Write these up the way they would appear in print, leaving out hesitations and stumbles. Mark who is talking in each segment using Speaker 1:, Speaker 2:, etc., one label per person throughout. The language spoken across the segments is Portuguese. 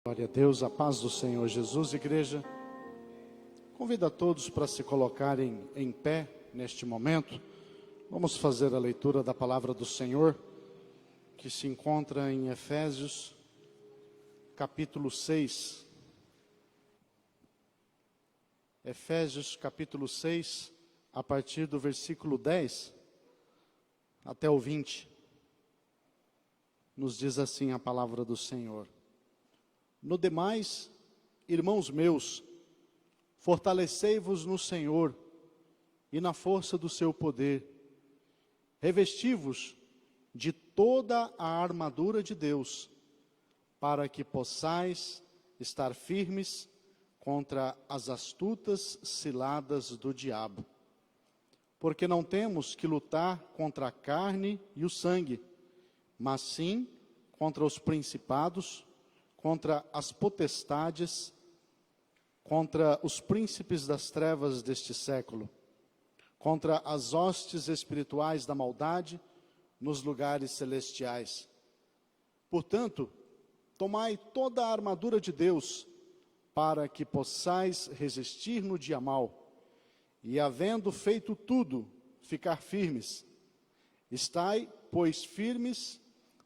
Speaker 1: Glória a Deus, a paz do Senhor Jesus. Igreja, convido a todos para se colocarem em pé neste momento. Vamos fazer a leitura da palavra do Senhor, que se encontra em Efésios, capítulo 6. Efésios, capítulo 6, a partir do versículo 10 até o 20. Nos diz assim a palavra do Senhor: No demais, irmãos meus, fortalecei-vos no Senhor e na força do seu poder. Revesti-vos de toda a armadura de Deus, para que possais estar firmes contra as astutas ciladas do diabo. Porque não temos que lutar contra a carne e o sangue, mas sim contra os principados, contra as potestades, contra os príncipes das trevas deste século, contra as hostes espirituais da maldade nos lugares celestiais. Portanto, tomai toda a armadura de Deus, para que possais resistir no dia mau, e havendo feito tudo, ficar firmes. Estai, pois, firmes,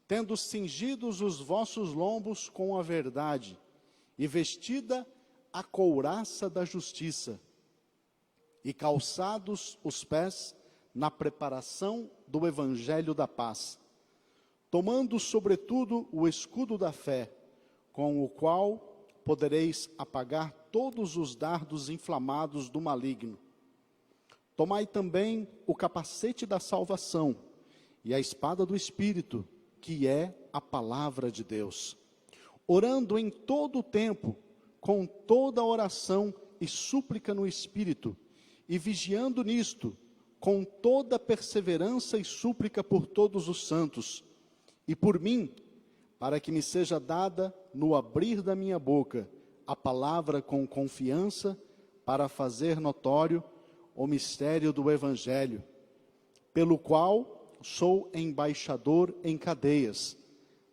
Speaker 1: tendo cingidos os vossos lombos com a verdade, e vestida a couraça da justiça, e calçados os pés na preparação do evangelho da paz, tomando sobretudo o escudo da fé, com o qual podereis apagar todos os dardos inflamados do maligno. Tomai também o capacete da salvação, e a espada do Espírito, que é a palavra de Deus, orando em todo o tempo, com toda oração e súplica no Espírito, e vigiando nisto, com toda perseverança e súplica por todos os santos, e por mim, para que me seja dada, no abrir da minha boca, a palavra com confiança, para fazer notório o mistério do Evangelho, pelo qual sou embaixador em cadeias,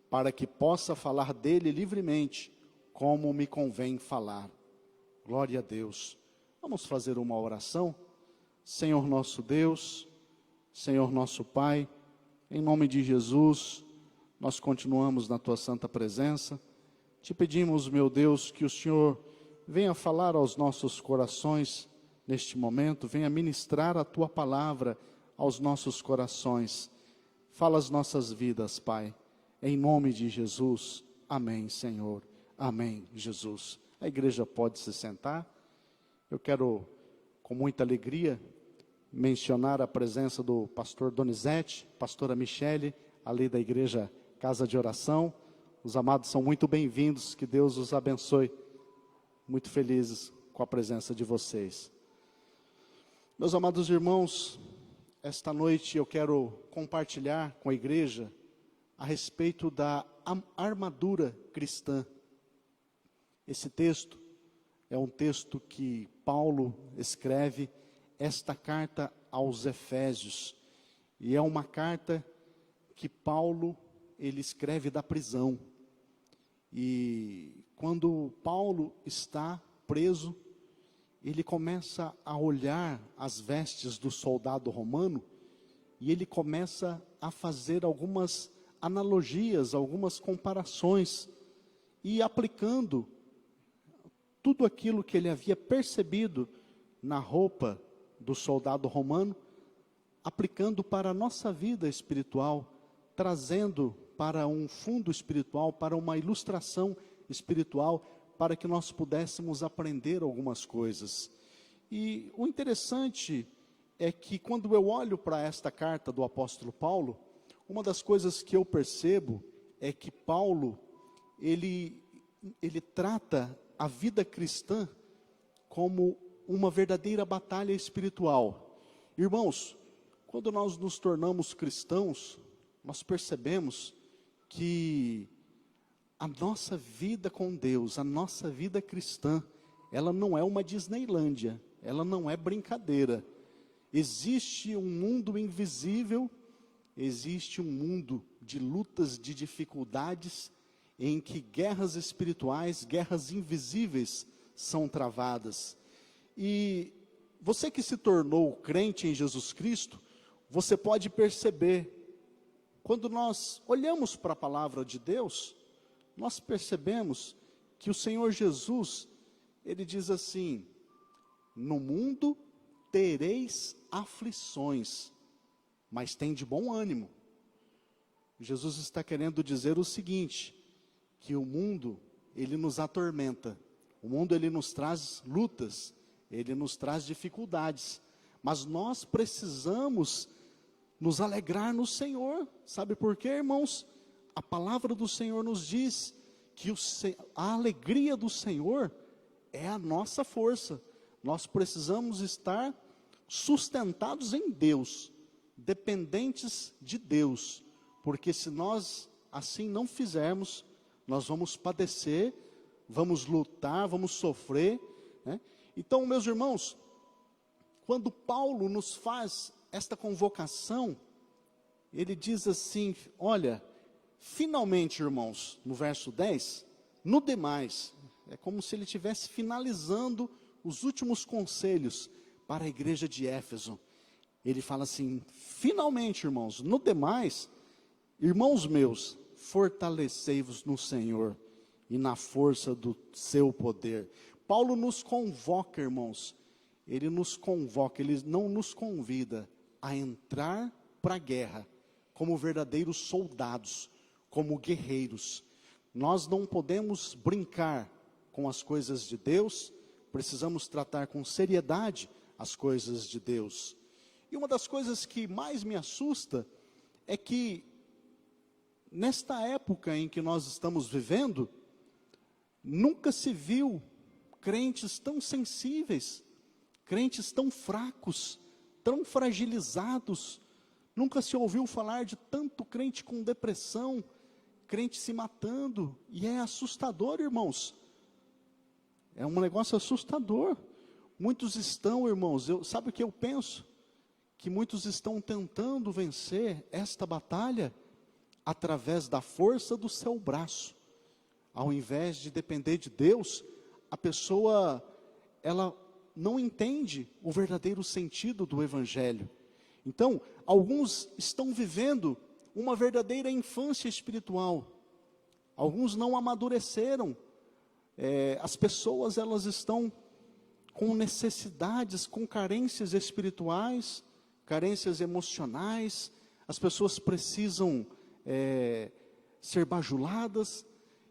Speaker 1: para que possa falar dele livremente, como me convém falar. Glória a Deus. Vamos fazer uma oração? Senhor nosso Deus, Senhor nosso Pai, em nome de Jesus, nós continuamos na tua santa presença. Te pedimos, meu Deus, que o Senhor venha falar aos nossos corações neste momento, venha ministrar a tua palavra aos nossos corações. Fala as nossas vidas, Pai, em nome de Jesus. Amém, Senhor. Amém, Jesus. A igreja pode se sentar. Eu quero, com muita alegria, mencionar a presença do pastor Donizete, pastora Michele, ali da igreja Casa de Oração. Os amados são muito bem-vindos, que Deus os abençoe. Muito felizes com a presença de vocês. Meus amados irmãos, esta noite eu quero compartilhar com a igreja a respeito da armadura cristã. Esse texto é um texto que Paulo escreve, esta carta aos Efésios. E é uma carta que Paulo, ele escreve da prisão. E quando Paulo está preso, ele começa a olhar as vestes do soldado romano e ele começa a fazer algumas analogias, algumas comparações e aplicando tudo aquilo que ele havia percebido na roupa do soldado romano, aplicando para a nossa vida espiritual, trazendo para um fundo espiritual, para uma ilustração espiritual, para que nós pudéssemos aprender algumas coisas. E o interessante é que quando eu olho para esta carta do apóstolo Paulo, uma das coisas que eu percebo é que Paulo, ele trata a vida cristã como uma verdadeira batalha espiritual. Irmãos, quando nós nos tornamos cristãos, nós percebemos que a nossa vida com Deus, a nossa vida cristã, ela não é uma Disneylândia, ela não é brincadeira. Existe um mundo invisível, existe um mundo de lutas, de dificuldades, em que guerras espirituais, guerras invisíveis são travadas. E você que se tornou crente em Jesus Cristo, você pode perceber, quando nós olhamos para a palavra de Deus, nós percebemos que o Senhor Jesus, Ele diz assim: no mundo tereis aflições, mas tem de bom ânimo. Jesus está querendo dizer o seguinte, que o mundo, ele nos atormenta, o mundo ele nos traz lutas, ele nos traz dificuldades, mas nós precisamos nos alegrar no Senhor. Sabe por quê, irmãos? A palavra do Senhor nos diz que a alegria do Senhor é a nossa força. Nós precisamos estar sustentados em Deus, dependentes de Deus, porque se nós assim não fizermos, nós vamos padecer, vamos lutar, vamos sofrer, né? Então, meus irmãos, quando Paulo nos faz esta convocação, ele diz assim, olha, finalmente, irmãos, no verso 10, no demais, é como se ele estivesse finalizando os últimos conselhos para a igreja de Éfeso. Ele fala assim, finalmente, irmãos, no demais, irmãos meus, fortalecei-vos no Senhor e na força do seu poder. Paulo nos convoca, irmãos, ele nos convoca, ele não nos convida a entrar para a guerra como verdadeiros soldados, como guerreiros. Nós não podemos brincar com as coisas de Deus, precisamos tratar com seriedade as coisas de Deus. E uma das coisas que mais me assusta é que, nesta época em que nós estamos vivendo, nunca se viu crentes tão sensíveis, crentes tão fracos, tão fragilizados. Nunca se ouviu falar de tanto crente com depressão, crente se matando, e é assustador, irmãos. É um negócio assustador. Muitos estão, irmãos, sabe o que eu penso? Que muitos estão tentando vencer esta batalha através da força do seu braço. Ao invés de depender de Deus, a pessoa, ela não entende o verdadeiro sentido do Evangelho. Então, alguns estão vivendo uma verdadeira infância espiritual. Alguns não amadureceram. As pessoas, elas estão com necessidades, com carências espirituais, carências emocionais. As pessoas precisam ser bajuladas.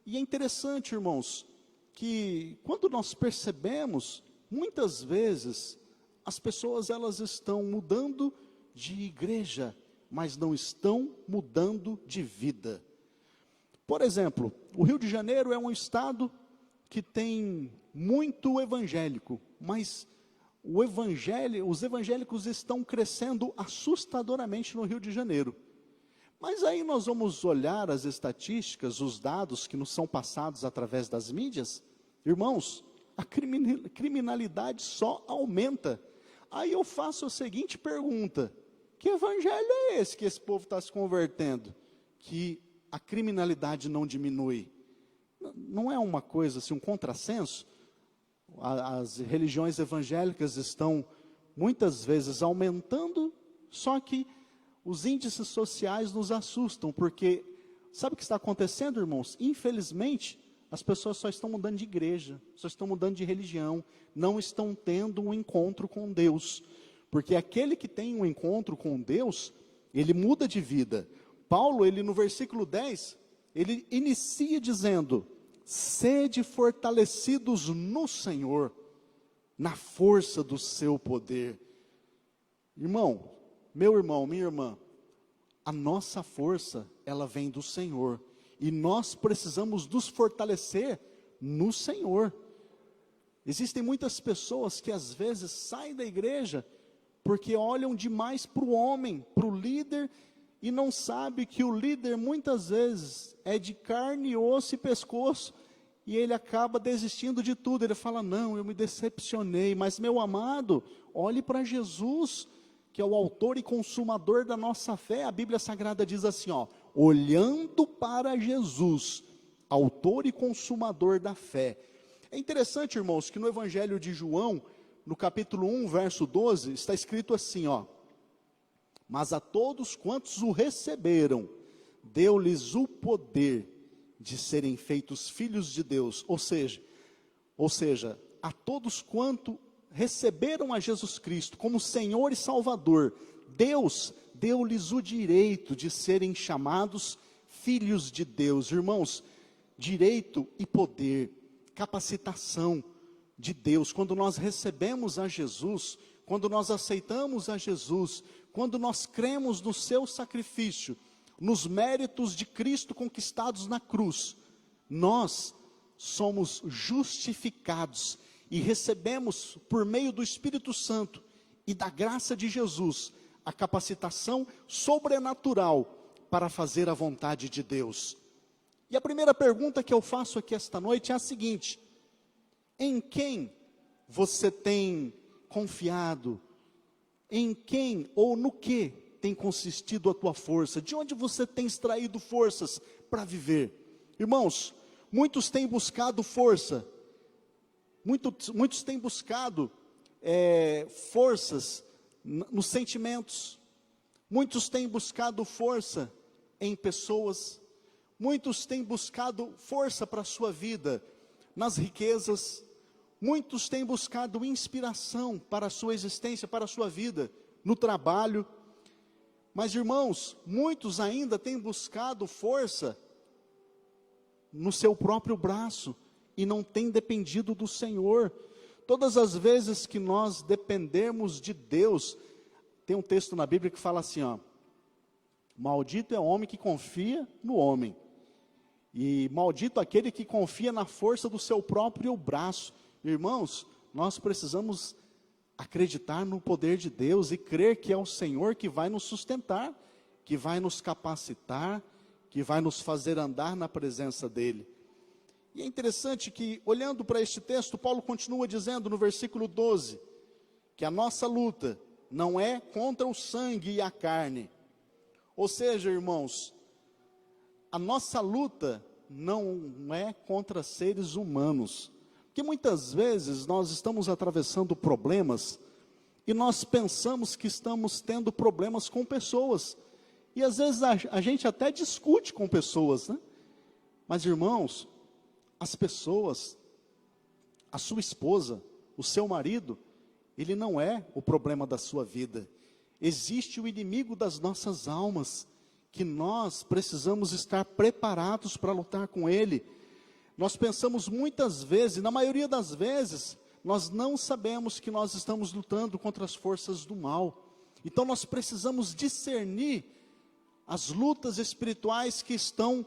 Speaker 1: E é interessante, irmãos, que quando nós percebemos, muitas vezes, as pessoas elas estão mudando de igreja, mas não estão mudando de vida. Por exemplo, o Rio de Janeiro é um estado que tem muito evangélico, mas os evangélicos estão crescendo assustadoramente no Rio de Janeiro. Mas aí nós vamos olhar as estatísticas, os dados que nos são passados através das mídias, irmãos, a criminalidade só aumenta. Aí eu faço a seguinte pergunta: que evangelho é esse que esse povo está se convertendo? Que a criminalidade não diminui? Não é uma coisa assim, um contrassenso? As religiões evangélicas estão muitas vezes aumentando, só que os índices sociais nos assustam, porque sabe o que está acontecendo, irmãos? Infelizmente, as pessoas só estão mudando de igreja, só estão mudando de religião, não estão tendo um encontro com Deus, porque aquele que tem um encontro com Deus, ele muda de vida. Paulo, ele no versículo 10, ele inicia dizendo: sede fortalecidos no Senhor, na força do seu poder. Irmão, meu irmão, minha irmã, a nossa força, ela vem do Senhor, e nós precisamos nos fortalecer no Senhor. Existem muitas pessoas que às vezes saem da igreja, porque olham demais para o homem, para o líder, e não sabe que o líder muitas vezes é de carne, osso e pescoço, e ele acaba desistindo de tudo. Ele fala: não, eu me decepcionei, mas meu amado, olhe para Jesus, que é o autor e consumador da nossa fé. A Bíblia Sagrada diz assim, olhando para Jesus, autor e consumador da fé. É interessante, irmãos, que no Evangelho de João, no capítulo 1, verso 12, está escrito assim, ó: mas a todos quantos o receberam, deu-lhes o poder de serem feitos filhos de Deus. Ou seja, a todos quanto receberam a Jesus Cristo como Senhor e Salvador, Deus deu-lhes o direito de serem chamados filhos de Deus. Irmãos, direito e poder, capacitação de Deus. Quando nós recebemos a Jesus, quando nós aceitamos a Jesus, quando nós cremos no seu sacrifício, nos méritos de Cristo conquistados na cruz, nós somos justificados e recebemos, por meio do Espírito Santo e da graça de Jesus, a capacitação sobrenatural para fazer a vontade de Deus. E a primeira pergunta que eu faço aqui esta noite é a seguinte: em quem você tem confiado? Em quem ou no que tem consistido a tua força? De onde você tem extraído forças para viver? Irmãos, muitos têm buscado força, muitos têm buscado forças nos sentimentos, muitos têm buscado força em pessoas, muitos têm buscado força para a sua vida nas riquezas, muitos têm buscado inspiração para a sua existência, para a sua vida, no trabalho. Mas, irmãos, muitos ainda têm buscado força no seu próprio braço e não têm dependido do Senhor. Todas as vezes que nós dependemos de Deus, tem um texto na Bíblia que fala assim, ó: maldito é o homem que confia no homem, e maldito aquele que confia na força do seu próprio braço. Irmãos, nós precisamos acreditar no poder de Deus e crer que é o Senhor que vai nos sustentar, que vai nos capacitar, que vai nos fazer andar na presença dEle. E é interessante que, olhando para este texto, Paulo continua dizendo no versículo 12, que a nossa luta não é contra o sangue e a carne. Ou seja, irmãos, a nossa luta não é contra seres humanos. Porque muitas vezes nós estamos atravessando problemas e nós pensamos que estamos tendo problemas com pessoas. E às vezes a gente até discute com pessoas, né? Mas, irmãos, as pessoas, a sua esposa, o seu marido, ele não é o problema da sua vida. Existe o inimigo das nossas almas, que nós precisamos estar preparados para lutar com ele. Nós pensamos muitas vezes, na maioria das vezes, nós não sabemos que nós estamos lutando contra as forças do mal. Então nós precisamos discernir as lutas espirituais que estão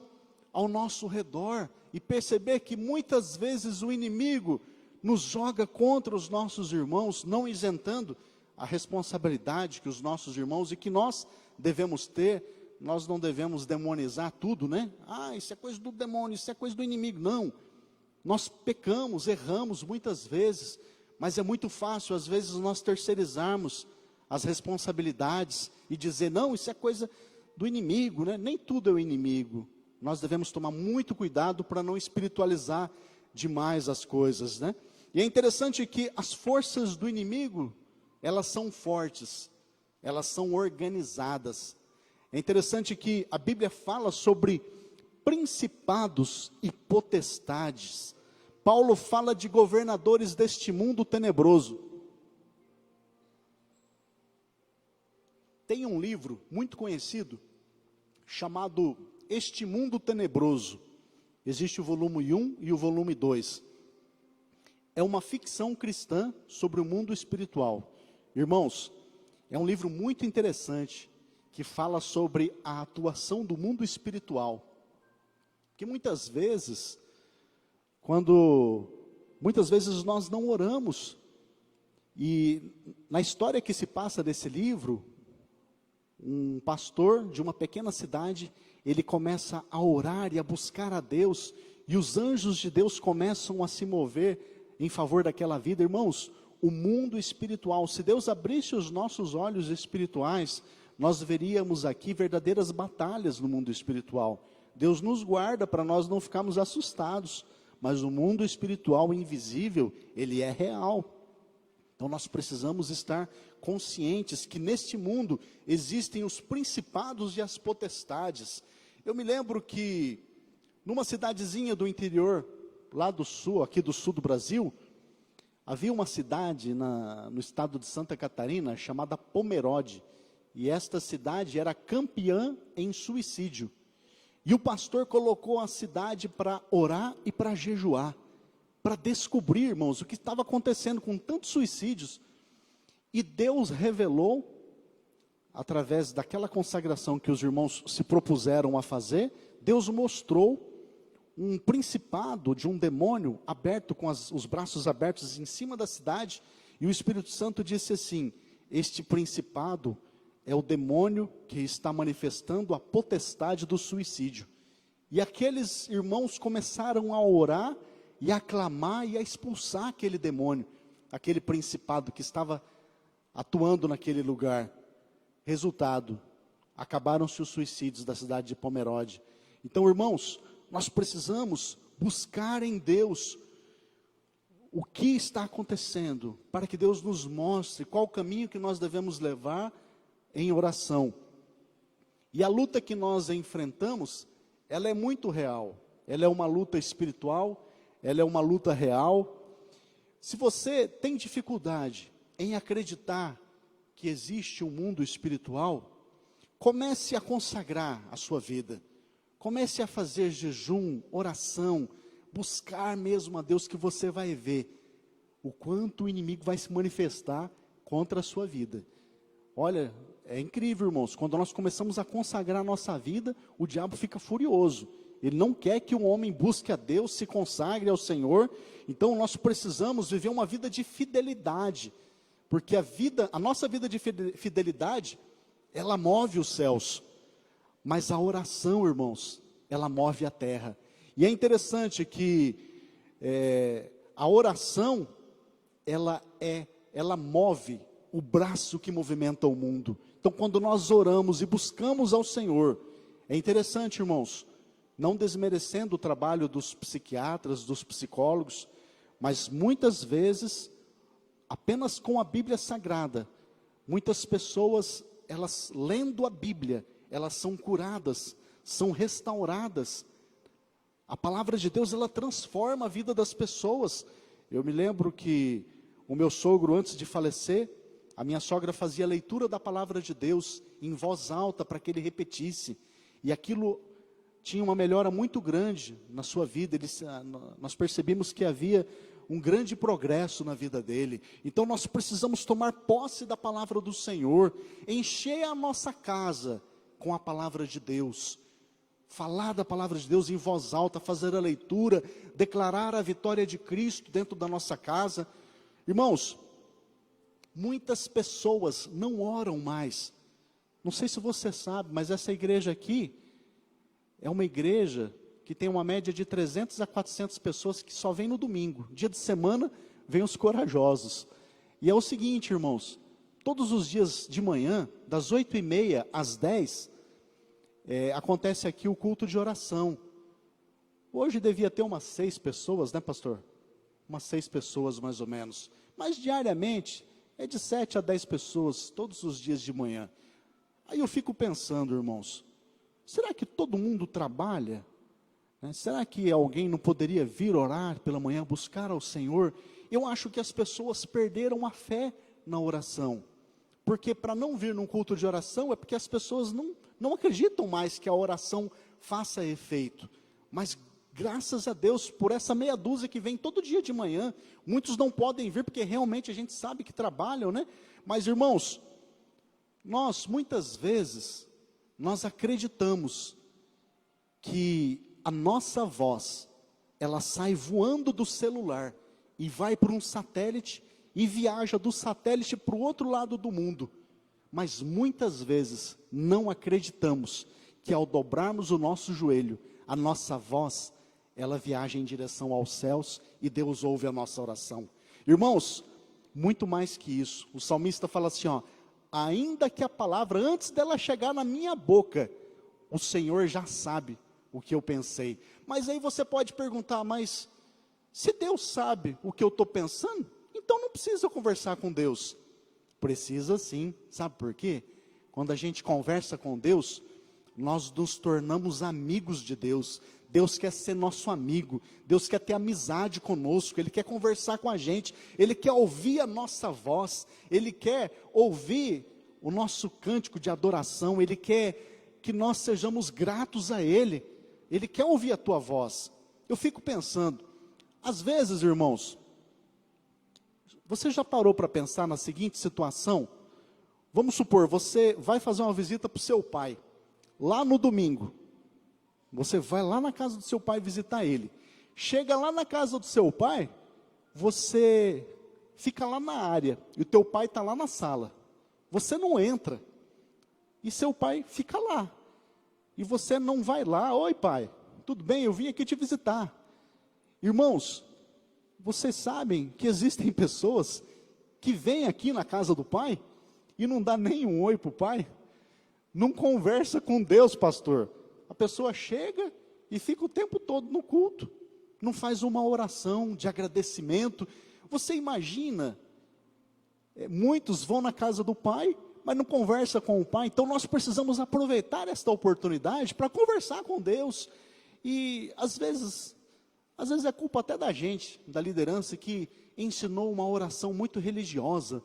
Speaker 1: ao nosso redor e perceber que muitas vezes o inimigo nos joga contra os nossos irmãos, não isentando a responsabilidade que os nossos irmãos e que nós devemos ter. Nós não devemos demonizar tudo, né? Ah, isso é coisa do demônio, isso é coisa do inimigo. Não, nós pecamos, erramos muitas vezes, mas é muito fácil às vezes nós terceirizarmos as responsabilidades e dizer, não, isso é coisa do inimigo, né? Nem tudo é o inimigo. Nós devemos tomar muito cuidado para não espiritualizar demais as coisas, né? E é interessante que as forças do inimigo, elas são fortes, elas são organizadas. É interessante que a Bíblia fala sobre principados e potestades. Paulo fala de governadores deste mundo tenebroso. Tem um livro muito conhecido, chamado Este Mundo Tenebroso. Existe o volume 1 e o volume 2. É uma ficção cristã sobre o mundo espiritual. Irmãos, é um livro muito interessante, que fala sobre a atuação do mundo espiritual. Que muitas vezes nós não oramos. E na história que se passa desse livro, um pastor de uma pequena cidade, ele começa a orar e a buscar a Deus, e os anjos de Deus começam a se mover em favor daquela vida. Irmãos, o mundo espiritual, se Deus abrisse os nossos olhos espirituais, nós veríamos aqui verdadeiras batalhas no mundo espiritual. Deus nos guarda para nós não ficarmos assustados, mas o mundo espiritual invisível, ele é real. Então nós precisamos estar conscientes que neste mundo existem os principados e as potestades. Eu me lembro que numa cidadezinha do interior, lá do sul, aqui do sul do Brasil, havia uma cidade no estado de Santa Catarina chamada Pomerode. E esta cidade era campeã em suicídio. E o pastor colocou a cidade para orar e para jejuar, para descobrir, irmãos, o que estava acontecendo com tantos suicídios. E Deus revelou, através daquela consagração que os irmãos se propuseram a fazer, Deus mostrou um principado de um demônio aberto, com os braços abertos em cima da cidade, e o Espírito Santo disse assim: este principado é o demônio que está manifestando a potestade do suicídio. E aqueles irmãos começaram a orar e a clamar e a expulsar aquele demônio, aquele principado que estava atuando naquele lugar. Resultado, acabaram-se os suicídios da cidade de Pomerode. Então, irmãos, nós precisamos buscar em Deus o que está acontecendo, para que Deus nos mostre qual o caminho que nós devemos levar em oração. E a luta que nós enfrentamos, ela é muito real. Ela é uma luta espiritual, ela é uma luta real. Se você tem dificuldade em acreditar que existe um mundo espiritual, comece a consagrar a sua vida. Comece a fazer jejum, oração, buscar mesmo a Deus, que você vai ver o quanto o inimigo vai se manifestar contra a sua vida. Olha, é incrível, irmãos, quando nós começamos a consagrar a nossa vida, o diabo fica furioso. Ele não quer que um homem busque a Deus, se consagre ao Senhor. Então nós precisamos viver uma vida de fidelidade, porque a nossa vida de fidelidade, ela move os céus, mas a oração, irmãos, ela move a terra. E é interessante que a oração, ela move o braço que movimenta o mundo. Então, quando nós oramos e buscamos ao Senhor, é interessante, irmãos, não desmerecendo o trabalho dos psiquiatras, dos psicólogos, mas muitas vezes, apenas com a Bíblia Sagrada, muitas pessoas, elas lendo a Bíblia, elas são curadas, são restauradas. A palavra de Deus, ela transforma a vida das pessoas. Eu me lembro que o meu sogro, antes de falecer, a minha sogra fazia a leitura da palavra de Deus em voz alta para que ele repetisse. E aquilo tinha uma melhora muito grande na sua vida. Nós percebemos que havia um grande progresso na vida dele. Então nós precisamos tomar posse da palavra do Senhor, encher a nossa casa com a palavra de Deus. Falar da palavra de Deus em voz alta, fazer a leitura, declarar a vitória de Cristo dentro da nossa casa. Irmãos, muitas pessoas não oram mais. Não sei se você sabe, mas essa igreja aqui é uma igreja que tem uma média de 300 a 400 pessoas que só vêm no domingo. Dia de semana, vêm os corajosos. E é o seguinte, irmãos, todos os dias de manhã, das 8h30 às 10h, acontece aqui o culto de oração. Hoje devia ter umas 6 pessoas, né, pastor? Umas 6 pessoas mais ou menos. Mas diariamente é de 7 a 10 pessoas, todos os dias de manhã. Aí eu fico pensando, irmãos, será que todo mundo trabalha? Será que alguém não poderia vir orar pela manhã, buscar ao Senhor? Eu acho que as pessoas perderam a fé na oração. Porque para não vir num culto de oração, é porque as pessoas não acreditam mais que a oração faça efeito. Mas graças a Deus por essa meia dúzia que vem todo dia de manhã. Muitos não podem vir porque realmente a gente sabe que trabalham, né? Mas irmãos, nós muitas vezes, nós acreditamos que a nossa voz, ela sai voando do celular e vai para um satélite e viaja do satélite para o outro lado do mundo. Mas muitas vezes não acreditamos que ao dobrarmos o nosso joelho, a nossa voz, ela viaja em direção aos céus e Deus ouve a nossa oração. Irmãos, muito mais que isso, o salmista fala assim, ainda que a palavra, antes dela chegar na minha boca, o Senhor já sabe o que eu pensei. Mas aí você pode perguntar, mas se Deus sabe o que eu estou pensando, então não precisa conversar com Deus. Precisa sim, sabe por quê? Quando a gente conversa com Deus, nós nos tornamos amigos de Deus. Deus quer ser nosso amigo, Deus quer ter amizade conosco, Ele quer conversar com a gente, Ele quer ouvir a nossa voz, Ele quer ouvir o nosso cântico de adoração, Ele quer que nós sejamos gratos a Ele, Ele quer ouvir a tua voz. Eu fico pensando, às vezes, irmãos, você já parou para pensar na seguinte situação? Vamos supor, você vai fazer uma visita para o seu pai, lá no domingo. Você vai lá na casa do seu pai visitar ele. Chega lá na casa do seu pai, você fica lá na área, e o teu pai está lá na sala. Você não entra, e seu pai fica lá. E você não vai lá, oi pai, tudo bem, eu vim aqui te visitar. Irmãos, vocês sabem que existem pessoas que vêm aqui na casa do pai, e não dá nem um oi para o pai, não conversa com Deus, pastor. A pessoa chega e fica o tempo todo no culto, não faz uma oração de agradecimento. Você imagina, muitos vão na casa do pai, mas não conversa com o pai. Então nós precisamos aproveitar esta oportunidade para conversar com Deus. E às vezes é culpa até da gente, da liderança, que ensinou uma oração muito religiosa.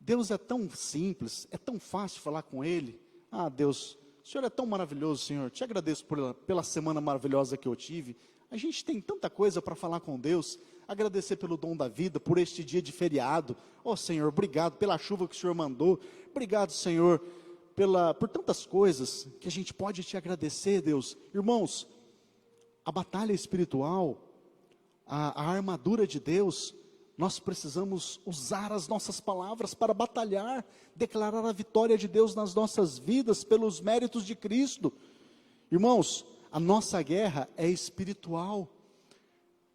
Speaker 1: Deus é tão simples, é tão fácil falar com Ele. Ah, Deus, o Senhor é tão maravilhoso, Senhor, te agradeço pela semana maravilhosa que eu tive. A gente tem tanta coisa para falar com Deus, agradecer pelo dom da vida, por este dia de feriado. Oh Senhor, obrigado pela chuva que o Senhor mandou, obrigado Senhor, por tantas coisas que a gente pode te agradecer, Deus. Irmãos, a batalha espiritual, a armadura de Deus, nós precisamos usar as nossas palavras para batalhar, declarar a vitória de Deus nas nossas vidas, pelos méritos de Cristo. Irmãos, a nossa guerra é espiritual.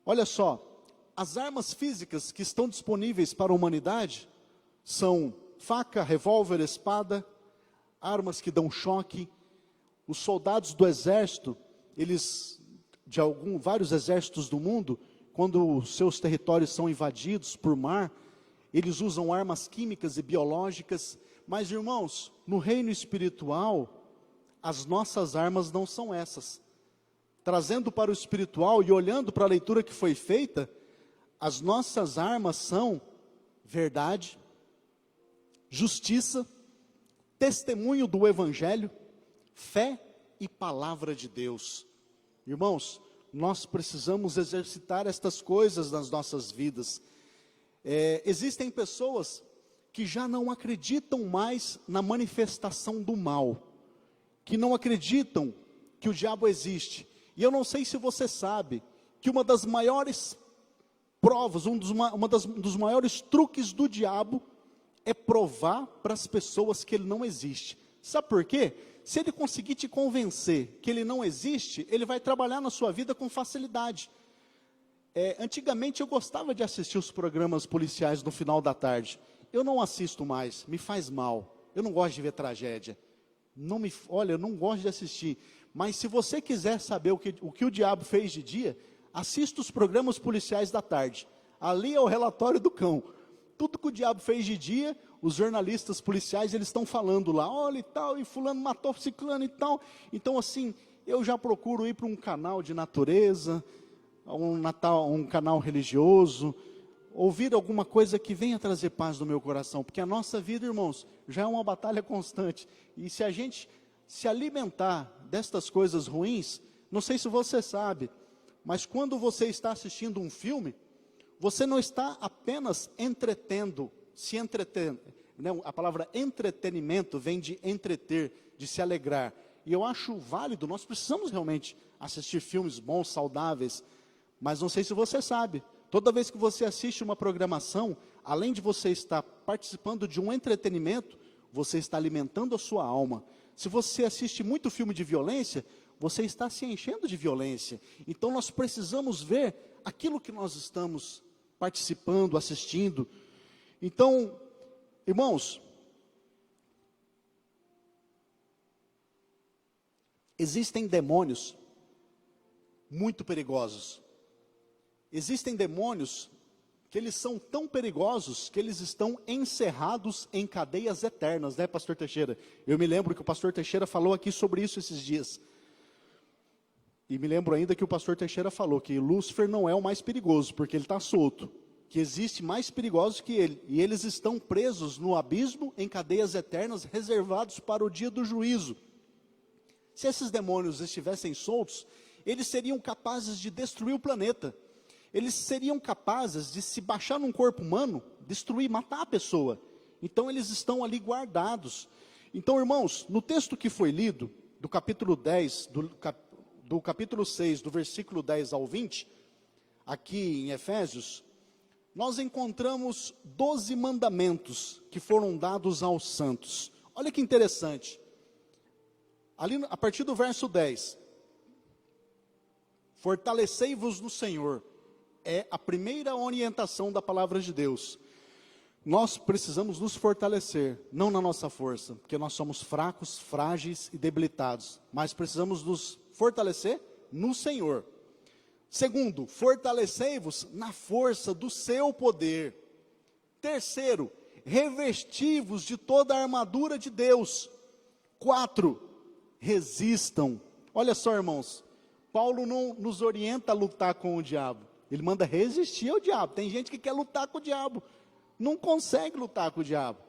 Speaker 1: Olha só, as armas físicas que estão disponíveis para a humanidade são faca, revólver, espada, armas que dão choque. Os soldados do exército, vários exércitos do mundo, quando os seus territórios são invadidos por mar, eles usam armas químicas e biológicas. Mas, irmãos, no reino espiritual, as nossas armas não são essas. Trazendo para o espiritual e olhando para a leitura que foi feita, as nossas armas são verdade, justiça, testemunho do evangelho, fé e palavra de Deus. Irmãos, nós precisamos exercitar estas coisas nas nossas vidas. Existem pessoas que já não acreditam mais na manifestação do mal, que não acreditam que o diabo existe. E eu não sei se você sabe que uma das maiores provas, um dos maiores truques do diabo é provar para as pessoas que ele não existe. Sabe por quê? Se ele conseguir te convencer que ele não existe, ele vai trabalhar na sua vida com facilidade. Antigamente eu gostava de assistir os programas policiais no final da tarde. Eu não assisto mais, me faz mal. Eu não gosto de ver tragédia. Eu não gosto de assistir. Mas se você quiser saber o que o diabo fez de dia, assista os programas policiais da tarde. Ali é o relatório do cão. Tudo que o diabo fez de dia, os jornalistas policiais, eles estão falando lá, olha e tal, e fulano matou ciclano e tal. Então assim, eu já procuro ir para um canal de natureza, um canal religioso, ouvir alguma coisa que venha trazer paz no meu coração, porque a nossa vida, irmãos, já é uma batalha constante. E se a gente se alimentar destas coisas ruins, não sei se você sabe, mas quando você está assistindo um filme, você não está apenas se entretendo, né? A palavra entretenimento vem de entreter, de se alegrar. E eu acho válido, nós precisamos realmente assistir filmes bons, saudáveis, mas não sei se você sabe, toda vez que você assiste uma programação, além de você estar participando de um entretenimento, você está alimentando a sua alma. Se você assiste muito filme de violência, você está se enchendo de violência. Então nós precisamos ver aquilo que nós estamos participando, assistindo. Então, irmãos, existem demônios muito perigosos. Existem demônios que eles são tão perigosos que eles estão encerrados em cadeias eternas, né, pastor Teixeira? Eu me lembro que o pastor Teixeira falou aqui sobre isso esses dias. E me lembro ainda que o pastor Teixeira falou que Lúcifer não é o mais perigoso, porque ele está solto. Que existe mais perigosos que ele. E eles estão presos no abismo, em cadeias eternas, reservados para o dia do juízo. Se esses demônios estivessem soltos, eles seriam capazes de destruir o planeta. Eles seriam capazes de, se baixar num corpo humano, destruir, matar a pessoa. Então eles estão ali guardados. Então, irmãos, no texto que foi lido, do capítulo 10, do capítulo 6, do versículo 10 ao 20, aqui em Efésios, nós encontramos 12 mandamentos que foram dados aos santos. Olha que interessante. Ali, a partir do verso 10, fortalecei-vos no Senhor, é a primeira orientação da palavra de Deus. Nós precisamos nos fortalecer, não na nossa força, porque nós somos fracos, frágeis e debilitados, mas precisamos nos fortalecer no Senhor. Segundo, fortalecei-vos na força do seu poder. Terceiro, revesti-vos de toda a armadura de Deus. 4, resistam. Olha só, irmãos, Paulo não nos orienta a lutar com o diabo, ele manda resistir ao diabo. Tem gente que quer lutar com o diabo, não consegue lutar com o diabo.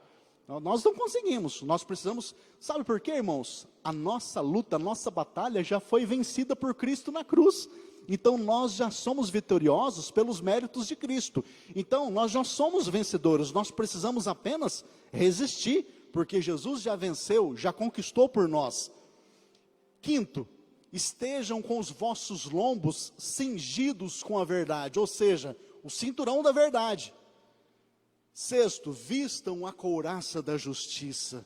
Speaker 1: Nós não conseguimos, nós precisamos, sabe por quê, irmãos? A nossa luta, a nossa batalha já foi vencida por Cristo na cruz. Então nós já somos vitoriosos pelos méritos de Cristo. Então nós já somos vencedores, nós precisamos apenas resistir, porque Jesus já venceu, já conquistou por nós. Quinto, estejam com os vossos lombos cingidos com a verdade, ou seja, o cinturão da verdade. Sexto, vistam a couraça da justiça.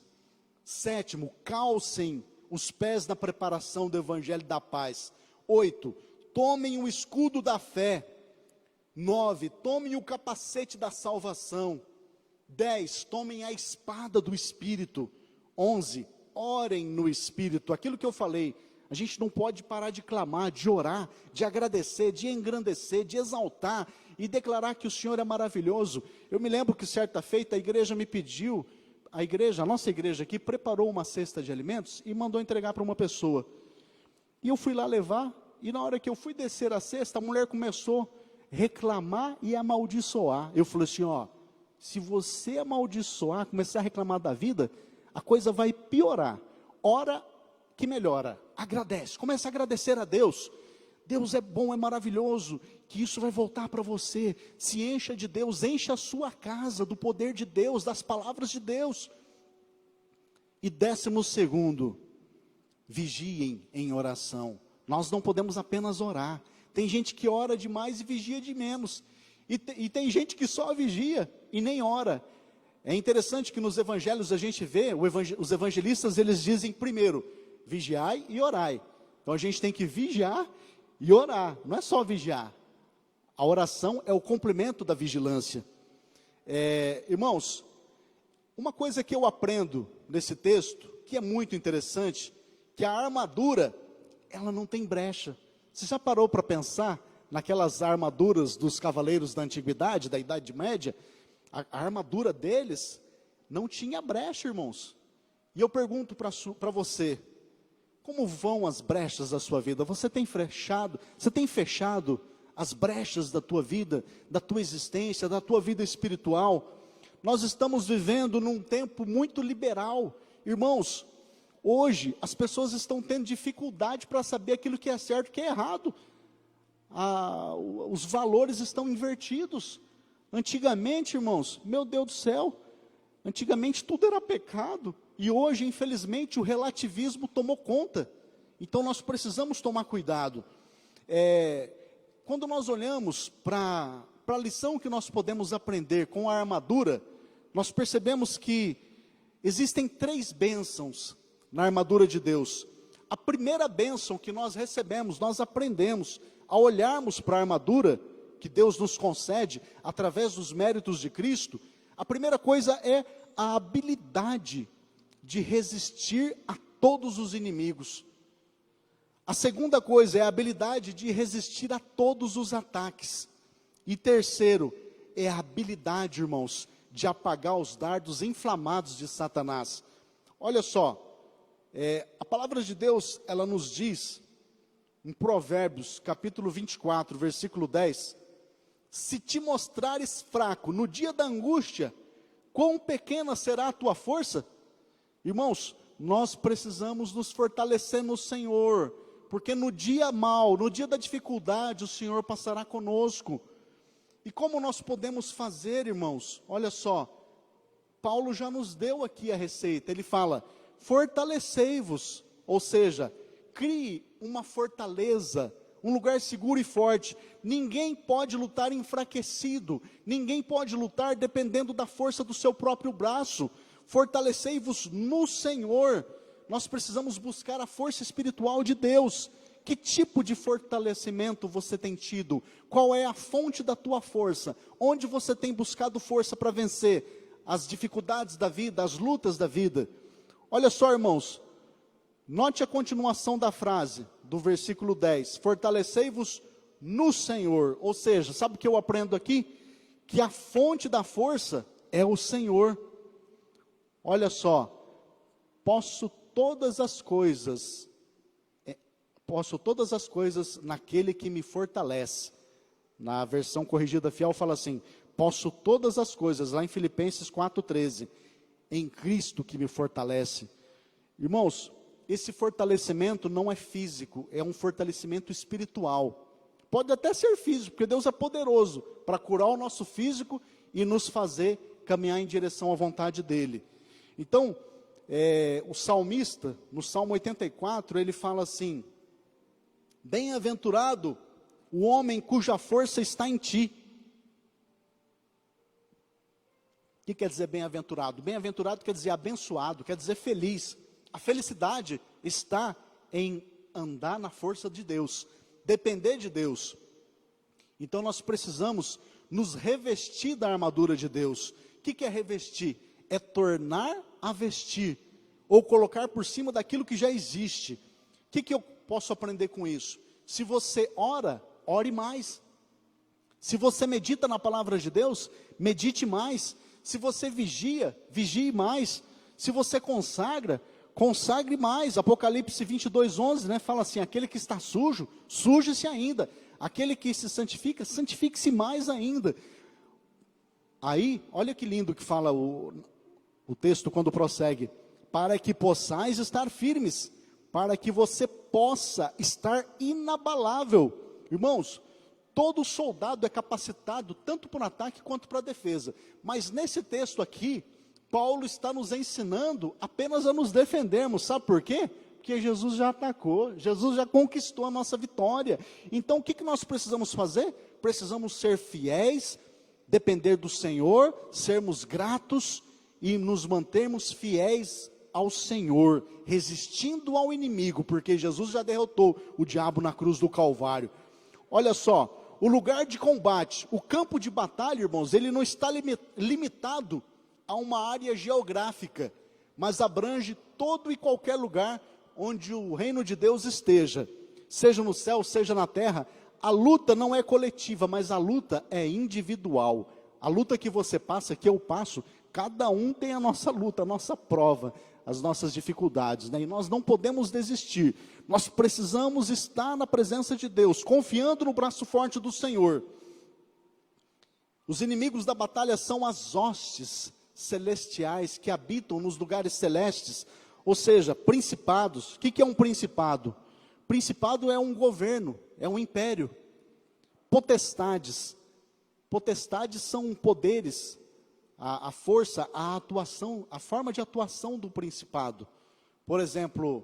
Speaker 1: Sétimo, calcem os pés na preparação do evangelho da paz. 8, tomem o escudo da fé. 9, tomem o capacete da salvação. 10, tomem a espada do Espírito. 11, orem no Espírito. Aquilo que eu falei, a gente não pode parar de clamar, de orar, de agradecer, de engrandecer, de exaltar e declarar que o Senhor é maravilhoso. Eu me lembro que certa feita a igreja me pediu, a nossa igreja aqui preparou uma cesta de alimentos e mandou entregar para uma pessoa. E eu fui lá levar, e na hora que eu fui descer a cesta, a mulher começou a reclamar e amaldiçoar. Eu falei assim, ó, se você amaldiçoar, começar a reclamar da vida, a coisa vai piorar. Ora que melhora, agradece, começa a agradecer a Deus. Deus é bom, é maravilhoso, que isso vai voltar para você. Se encha de Deus, encha a sua casa do poder de Deus, das palavras de Deus. E 12º, vigiem em oração. Nós não podemos apenas orar. Tem gente que ora demais e vigia de menos. E tem gente que só vigia e nem ora. É interessante que nos evangelhos a gente vê, os evangelistas eles dizem primeiro, vigiai e orai. Então a gente tem que vigiar e orar, não é só vigiar. A oração é o complemento da vigilância. Irmãos, uma coisa que eu aprendo nesse texto, que é muito interessante, que a armadura, ela não tem brecha. Você já parou para pensar naquelas armaduras dos cavaleiros da antiguidade, da Idade Média? A armadura deles não tinha brecha, irmãos. E eu pergunto para você, como vão as brechas da sua vida? Você tem fechado as brechas da tua vida, da tua existência, da tua vida espiritual? Nós estamos vivendo num tempo muito liberal. Irmãos, hoje as pessoas estão tendo dificuldade para saber aquilo que é certo e que é errado. Os valores estão invertidos. Antigamente, irmãos, meu Deus do céu, antigamente tudo era pecado. E hoje, infelizmente, o relativismo tomou conta. Então nós precisamos tomar cuidado. Quando nós olhamos para a lição que nós podemos aprender com a armadura, nós percebemos que existem 3 bênçãos na armadura de Deus. A primeira bênção que nós recebemos, nós aprendemos ao olharmos para a armadura que Deus nos concede através dos méritos de Cristo. A primeira coisa é a habilidade de resistir a todos os inimigos. A segunda coisa é a habilidade de resistir a todos os ataques. E terceiro, é a habilidade, irmãos, de apagar os dardos inflamados de Satanás. Olha só, a palavra de Deus, ela nos diz, em Provérbios, capítulo 24, versículo 10, se te mostrares fraco no dia da angústia, quão pequena será a tua força? Irmãos, nós precisamos nos fortalecer no Senhor, porque no dia mau, no dia da dificuldade, o Senhor passará conosco. E como nós podemos fazer, irmãos? Olha só, Paulo já nos deu aqui a receita, ele fala, fortalecei-vos, ou seja, crie uma fortaleza, um lugar seguro e forte. Ninguém pode lutar enfraquecido, ninguém pode lutar dependendo da força do seu próprio braço. Fortalecei-vos no Senhor. Nós precisamos buscar a força espiritual de Deus. Que tipo de fortalecimento você tem tido? Qual é a fonte da tua força? Onde você tem buscado força para vencer as dificuldades da vida, as lutas da vida? Olha só, irmãos, note a continuação da frase, do versículo 10, fortalecei-vos no Senhor, ou seja, sabe o que eu aprendo aqui? Que a fonte da força é o Senhor. Olha só, posso todas as coisas naquele que me fortalece. Na versão corrigida fiel fala assim, posso todas as coisas, lá em Filipenses 4,13, em Cristo que me fortalece. Irmãos, esse fortalecimento não é físico, é um fortalecimento espiritual. Pode até ser físico, porque Deus é poderoso para curar o nosso físico e nos fazer caminhar em direção à vontade dEle. Então, o salmista, no Salmo 84, ele fala assim, bem-aventurado o homem cuja força está em ti. O que quer dizer bem-aventurado? Bem-aventurado quer dizer abençoado, quer dizer feliz. A felicidade está em andar na força de Deus, depender de Deus. Então nós precisamos nos revestir da armadura de Deus. O que é revestir? É tornar a vestir, ou colocar por cima daquilo que já existe. O que eu posso aprender com isso? Se você ora, ore mais. Se você medita na palavra de Deus, medite mais. Se você vigia, vigie mais. Se você consagra, consagre mais. Apocalipse 22:11, né, fala assim, aquele que está sujo, suje-se ainda. Aquele que se santifica, santifique-se mais ainda. Aí, olha que lindo que fala o texto quando prossegue. Para que possais estar firmes, para que você possa estar inabalável. Irmãos, todo soldado é capacitado tanto para o ataque quanto para a defesa. Mas nesse texto aqui, Paulo está nos ensinando apenas a nos defendermos. Sabe por quê? Porque Jesus já atacou, Jesus já conquistou a nossa vitória. Então o que nós precisamos fazer? Precisamos ser fiéis, depender do Senhor, sermos gratos e nos mantermos fiéis ao Senhor, resistindo ao inimigo, porque Jesus já derrotou o diabo na cruz do Calvário. Olha só, o lugar de combate, o campo de batalha, irmãos, ele não está limitado a uma área geográfica, mas abrange todo e qualquer lugar onde o reino de Deus esteja, seja no céu, seja na terra. A luta não é coletiva, mas a luta é individual. A luta que você passa, que eu passo, cada um tem a nossa luta, a nossa prova, as nossas dificuldades, né? E nós não podemos desistir. Nós precisamos estar na presença de Deus, confiando no braço forte do Senhor. Os inimigos da batalha são as hostes celestiais que habitam nos lugares celestes, ou seja, principados. O que é um principado? Principado é um governo, é um império. Potestades. Potestades são poderes, a força, a atuação, a forma de atuação do principado. Por exemplo,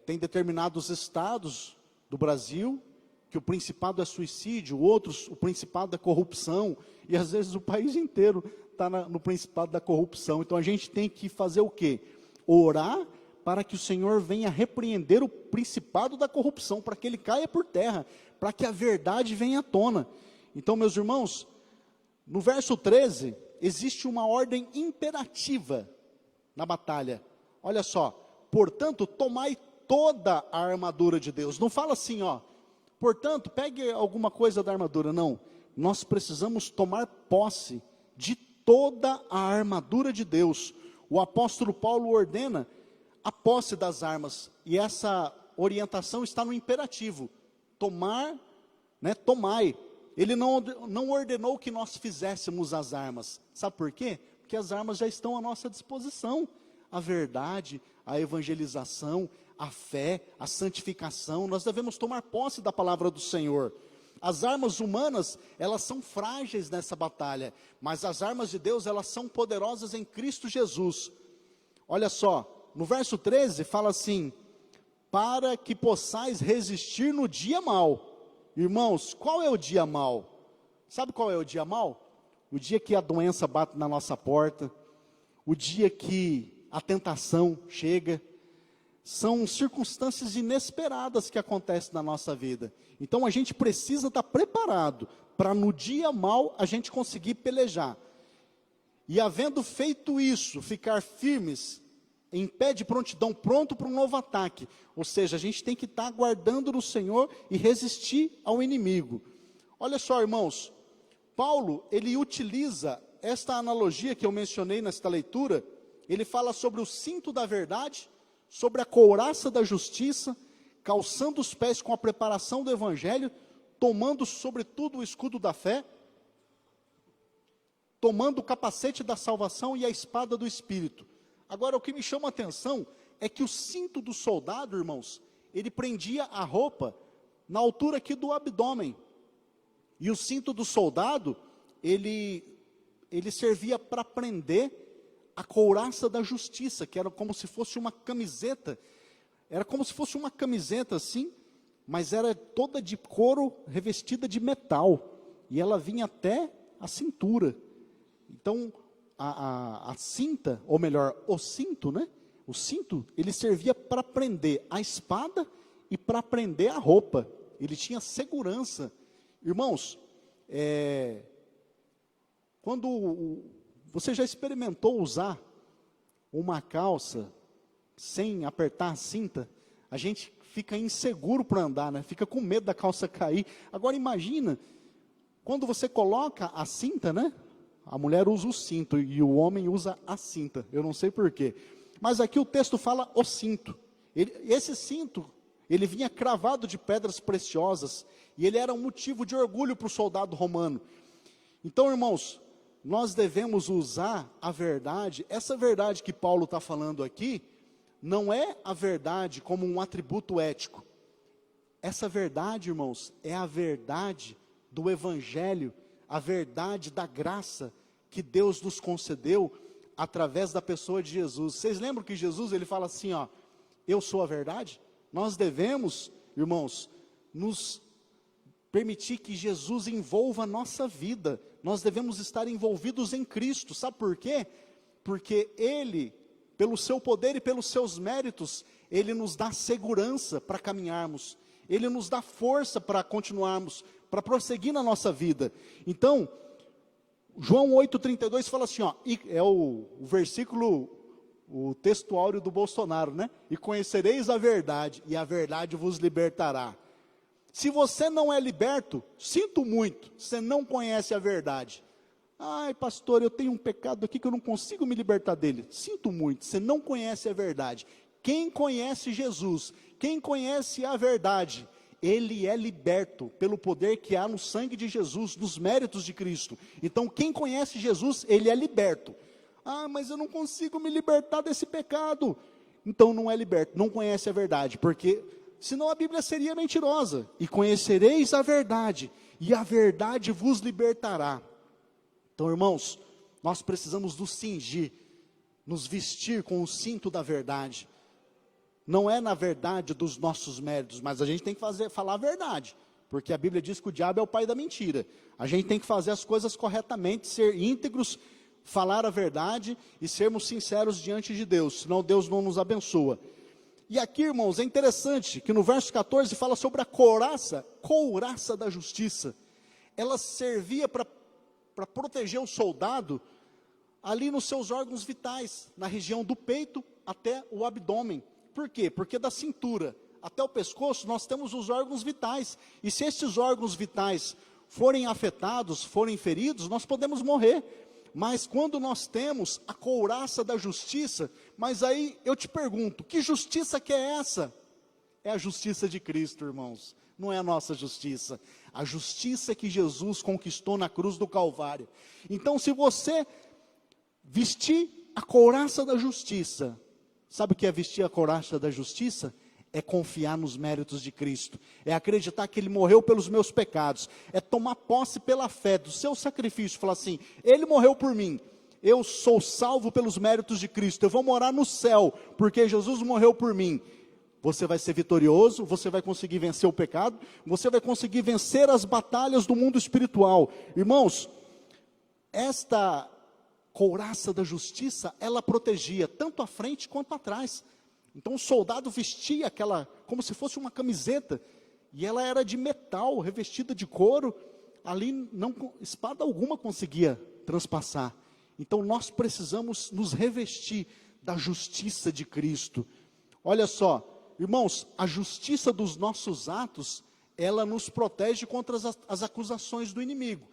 Speaker 1: tem determinados estados do Brasil que o principado é suicídio, outros o principado é corrupção, e às vezes o país inteiro está no principado da corrupção. Então a gente tem que fazer o quê? Orar para que o Senhor venha repreender o principado da corrupção, para que ele caia por terra, para que a verdade venha à tona. Então, meus irmãos, no verso 13, existe uma ordem imperativa na batalha. Olha só, portanto, tomai toda a armadura de Deus. Não fala assim, ó, portanto, pegue alguma coisa da armadura. Não, nós precisamos tomar posse de toda a armadura de Deus. O apóstolo Paulo ordena a posse das armas, e essa orientação está no imperativo, tomar, né, tomai. Ele não ordenou que nós fizéssemos as armas, sabe por quê? Porque as armas já estão à nossa disposição, a verdade, a evangelização, a fé, a santificação. Nós devemos tomar posse da palavra do Senhor. As armas humanas, elas são frágeis nessa batalha, mas as armas de Deus, elas são poderosas em Cristo Jesus. Olha só, no verso 13 fala assim, para que possais resistir no dia mau. Irmãos, qual é o dia mau? Sabe qual é o dia mau? O dia que a doença bate na nossa porta, o dia que a tentação chega. São circunstâncias inesperadas que acontecem na nossa vida. Então a gente precisa estar preparado para no dia mau a gente conseguir pelejar. E havendo feito isso, ficar firmes, em pé de prontidão, pronto para um novo ataque. Ou seja, a gente tem que estar aguardando no Senhor e resistir ao inimigo. Olha só, irmãos, Paulo, ele utiliza esta analogia que eu mencionei nesta leitura. Ele fala sobre o cinto da verdade, sobre a couraça da justiça, calçando os pés com a preparação do evangelho, tomando sobretudo o escudo da fé, tomando o capacete da salvação e a espada do Espírito. Agora, o que me chama a atenção é que o cinto do soldado, irmãos, ele prendia a roupa na altura aqui do abdômen. E o cinto do soldado, ele servia para prender a couraça da justiça, que era como se fosse uma camiseta. Era como se fosse uma camiseta assim, mas era toda de couro revestida de metal. E ela vinha até a cintura. Então, a cinta, ou melhor, o cinto, né? O cinto, ele servia para prender a espada e para prender a roupa. Ele tinha segurança. Irmãos, quando você já experimentou usar uma calça sem apertar a cinta, a gente fica inseguro para andar, né? Fica com medo da calça cair. Agora imagina, quando você coloca a cinta, né? A mulher usa o cinto e o homem usa a cinta. Eu não sei porquê. Mas aqui o texto fala o cinto. Esse cinto, ele vinha cravado de pedras preciosas. E ele era um motivo de orgulho para o soldado romano. Então, irmãos, nós devemos usar a verdade. Essa verdade que Paulo está falando aqui, não é a verdade como um atributo ético. Essa verdade, irmãos, é a verdade do Evangelho, a verdade da graça que Deus nos concedeu através da pessoa de Jesus. Vocês lembram que Jesus, ele fala assim, ó, eu sou a verdade? Nós devemos, irmãos, nos permitir que Jesus envolva a nossa vida. Nós devemos estar envolvidos em Cristo. Sabe por quê? Porque Ele, pelo seu poder e pelos seus méritos, Ele nos dá segurança para caminharmos. Ele nos dá força para continuarmos, para prosseguir na nossa vida. Então, João 8,32 fala assim, ó, é o versículo, o texto áureo do Bolsonaro, né? E conhecereis a verdade, e a verdade vos libertará. Se você não é liberto, sinto muito, você não conhece a verdade. Ai, pastor, eu tenho um pecado aqui que eu não consigo me libertar dele. Sinto muito, você não conhece a verdade. Quem conhece Jesus, quem conhece a verdade, ele é liberto pelo poder que há no sangue de Jesus, nos méritos de Cristo. Então, quem conhece Jesus, ele é liberto. Ah, mas eu não consigo me libertar desse pecado. Então, não é liberto, não conhece a verdade, porque senão a Bíblia seria mentirosa. E conhecereis a verdade, e a verdade vos libertará. Então, irmãos, nós precisamos nos cingir, nos vestir com o cinto da verdade. Não é na verdade dos nossos méritos, mas a gente tem que falar a verdade, porque a Bíblia diz que o diabo é o pai da mentira. A gente tem que fazer as coisas corretamente, ser íntegros, falar a verdade e sermos sinceros diante de Deus, senão Deus não nos abençoa. E aqui, irmãos, é interessante que no verso 14 fala sobre a couraça da justiça. Ela servia para proteger o soldado ali nos seus órgãos vitais, na região do peito até o abdômen, Por quê? Porque da cintura até o pescoço nós temos os órgãos vitais. E se estes órgãos vitais forem afetados, forem feridos, nós podemos morrer. Mas quando nós temos a couraça da justiça, mas aí eu te pergunto, que justiça que é essa? É a justiça de Cristo, irmãos. Não é a nossa justiça. A justiça que Jesus conquistou na cruz do Calvário. Então, se você vestir a couraça da justiça, sabe o que é vestir a couraça da justiça? É confiar nos méritos de Cristo, é acreditar que Ele morreu pelos meus pecados, é tomar posse pela fé do seu sacrifício, falar assim, Ele morreu por mim, eu sou salvo pelos méritos de Cristo, eu vou morar no céu, porque Jesus morreu por mim. Você vai ser vitorioso, você vai conseguir vencer o pecado, você vai conseguir vencer as batalhas do mundo espiritual. Irmãos, esta couraça da justiça, ela protegia tanto a frente quanto atrás. Então o soldado vestia aquela, como se fosse uma camiseta, e ela era de metal, revestida de couro, ali não, espada alguma conseguia transpassar. Então nós precisamos nos revestir da justiça de Cristo. Olha só, irmãos, a justiça dos nossos atos, ela nos protege contra as acusações do inimigo.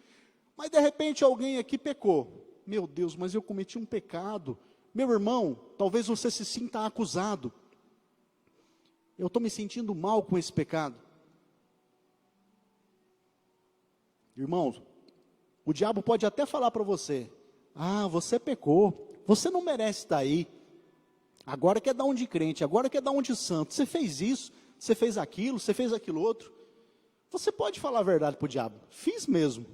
Speaker 1: Mas de repente alguém aqui pecou. Meu Deus, mas eu cometi um pecado. Meu irmão, talvez você se sinta acusado. Eu estou me sentindo mal com esse pecado. Irmãos, o diabo pode até falar para você, você pecou, você não merece estar aí, agora quer dar um de crente, agora quer dar um de santo, você fez isso, você fez aquilo outro. Você pode falar a verdade para o diabo, fiz mesmo,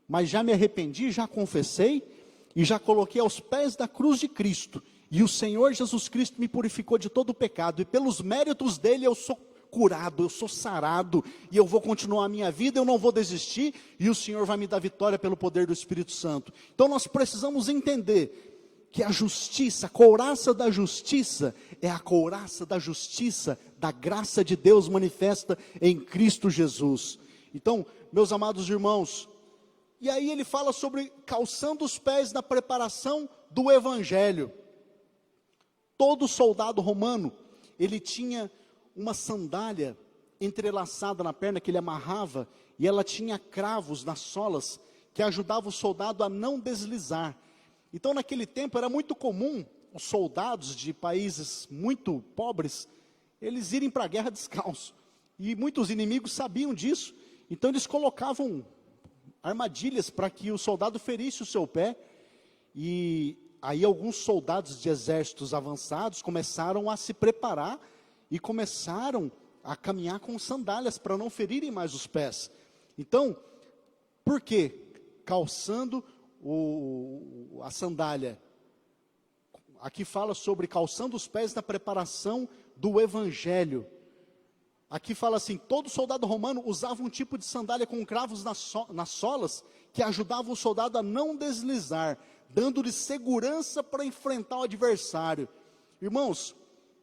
Speaker 1: mas já me arrependi, já confessei, e já coloquei aos pés da cruz de Cristo, e o Senhor Jesus Cristo me purificou de todo o pecado, e pelos méritos dele eu sou curado, eu sou sarado, e eu vou continuar a minha vida, eu não vou desistir, e o Senhor vai me dar vitória pelo poder do Espírito Santo. Então nós precisamos entender, que a justiça, a couraça da justiça, é a couraça da justiça, da graça de Deus manifesta em Cristo Jesus. Então, meus amados irmãos, e aí ele fala sobre calçando os pés na preparação do Evangelho. Todo soldado romano, ele tinha uma sandália entrelaçada na perna que ele amarrava, e ela tinha cravos nas solas, que ajudava o soldado a não deslizar. Então naquele tempo era muito comum, os soldados de países muito pobres, eles irem para a guerra descalço, e muitos inimigos sabiam disso, então eles colocavam armadilhas para que o soldado ferisse o seu pé, e aí alguns soldados de exércitos avançados começaram a se preparar, e começaram a caminhar com sandálias, para não ferirem mais os pés. Então, por quê? Calçando a sandália, aqui fala sobre calçando os pés na preparação do Evangelho. Aqui fala assim, todo soldado romano usava um tipo de sandália com cravos nas solas, que ajudava o soldado a não deslizar, dando-lhe segurança para enfrentar o adversário. Irmãos,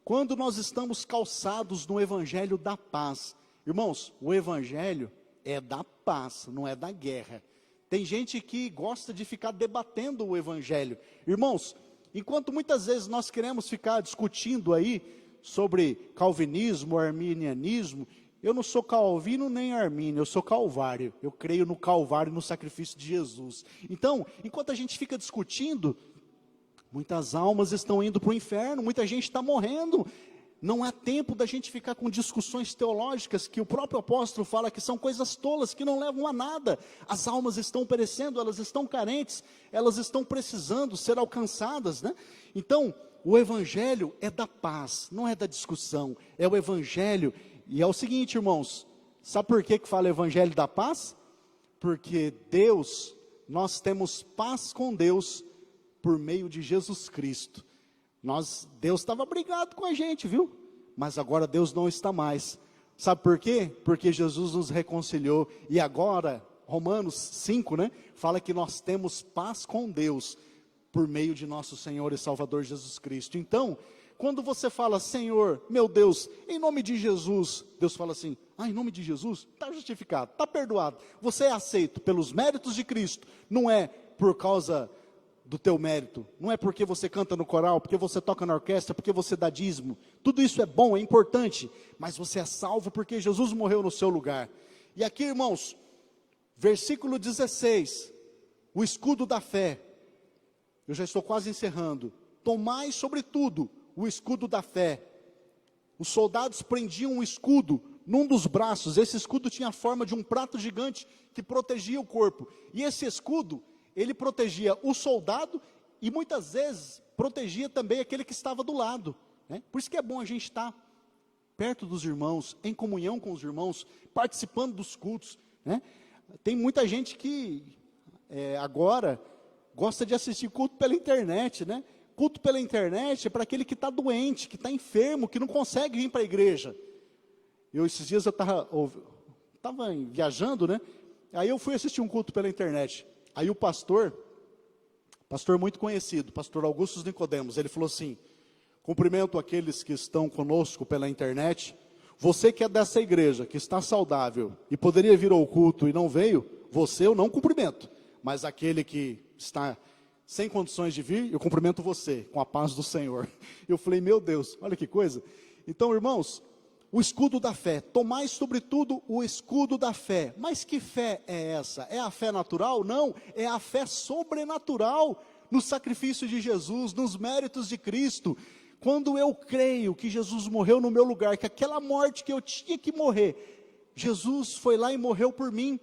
Speaker 1: quando nós estamos calçados no Evangelho da paz, irmãos, o Evangelho é da paz, não é da guerra. Tem gente que gosta de ficar debatendo o Evangelho. Irmãos, enquanto muitas vezes nós queremos ficar discutindo aí, sobre calvinismo, arminianismo, eu não sou calvino nem armínio, eu sou calvário, eu creio no Calvário, no sacrifício de Jesus. Então, enquanto a gente fica discutindo, muitas almas estão indo para o inferno, muita gente está morrendo, não há tempo da gente ficar com discussões teológicas, que o próprio apóstolo fala que são coisas tolas, que não levam a nada. As almas estão perecendo, elas estão carentes, elas estão precisando ser alcançadas, né? Então, o Evangelho é da paz, não é da discussão, é o Evangelho, e é o seguinte, irmãos, sabe por que fala Evangelho da paz? Porque Deus, nós temos paz com Deus, por meio de Jesus Cristo. Deus estava brigado com a gente, viu? Mas agora Deus não está mais. Sabe por quê? Porque Jesus nos reconciliou, e agora, Romanos 5, né? Fala que nós temos paz com Deus, por meio de nosso Senhor e Salvador Jesus Cristo. Então, quando você fala, Senhor, meu Deus, em nome de Jesus, Deus fala assim, em nome de Jesus, está justificado, está perdoado, você é aceito pelos méritos de Cristo, não é por causa do teu mérito, não é porque você canta no coral, porque você toca na orquestra, porque você dá dízimo. Tudo isso é bom, é importante, mas você é salvo porque Jesus morreu no seu lugar. E aqui, irmãos, versículo 16, o escudo da fé. Eu já estou quase encerrando. Tomai sobretudo o escudo da fé. Os soldados prendiam um escudo num dos braços. Esse escudo tinha a forma de um prato gigante que protegia o corpo. E esse escudo, ele protegia o soldado e muitas vezes protegia também aquele que estava do lado, né? Por isso que é bom a gente estar perto dos irmãos, em comunhão com os irmãos, participando dos cultos, né? Tem muita gente que agora gosta de assistir culto pela internet, né? Culto pela internet é para aquele que está doente, que está enfermo, que não consegue vir para a igreja. Esses dias eu estava viajando, né? Aí eu fui assistir um culto pela internet. Aí o pastor muito conhecido, pastor Augusto Nicodemos, ele falou assim: cumprimento aqueles que estão conosco pela internet. Você que é dessa igreja, que está saudável e poderia vir ao culto e não veio, você eu não cumprimento. Mas aquele que está sem condições de vir, eu cumprimento você, com a paz do Senhor. Eu falei, meu Deus, olha que coisa. Então, irmãos, o escudo da fé, tomai sobretudo o escudo da fé. Mas que fé é essa? É a fé natural? Não, é a fé sobrenatural no sacrifício de Jesus, nos méritos de Cristo. Quando eu creio que Jesus morreu no meu lugar, que aquela morte que eu tinha que morrer, Jesus foi lá e morreu por mim,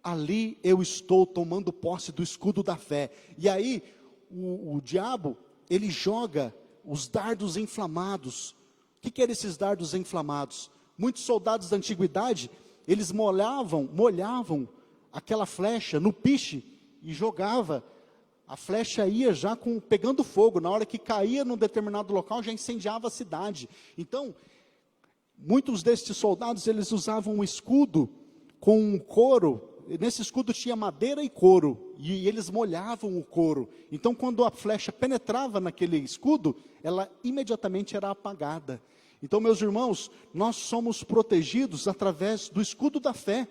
Speaker 1: ali eu estou tomando posse do escudo da fé. E aí, o diabo, ele joga os dardos inflamados. O que eram esses dardos inflamados? Muitos soldados da antiguidade, eles molhavam aquela flecha no piche e jogava. A flecha ia já pegando fogo. Na hora que caía num determinado local, já incendiava a cidade. Então, muitos destes soldados, eles usavam um escudo com um couro. Nesse escudo tinha madeira e couro, e eles molhavam o couro. Então, quando a flecha penetrava naquele escudo, ela imediatamente era apagada. Então, meus irmãos, nós somos protegidos através do escudo da fé,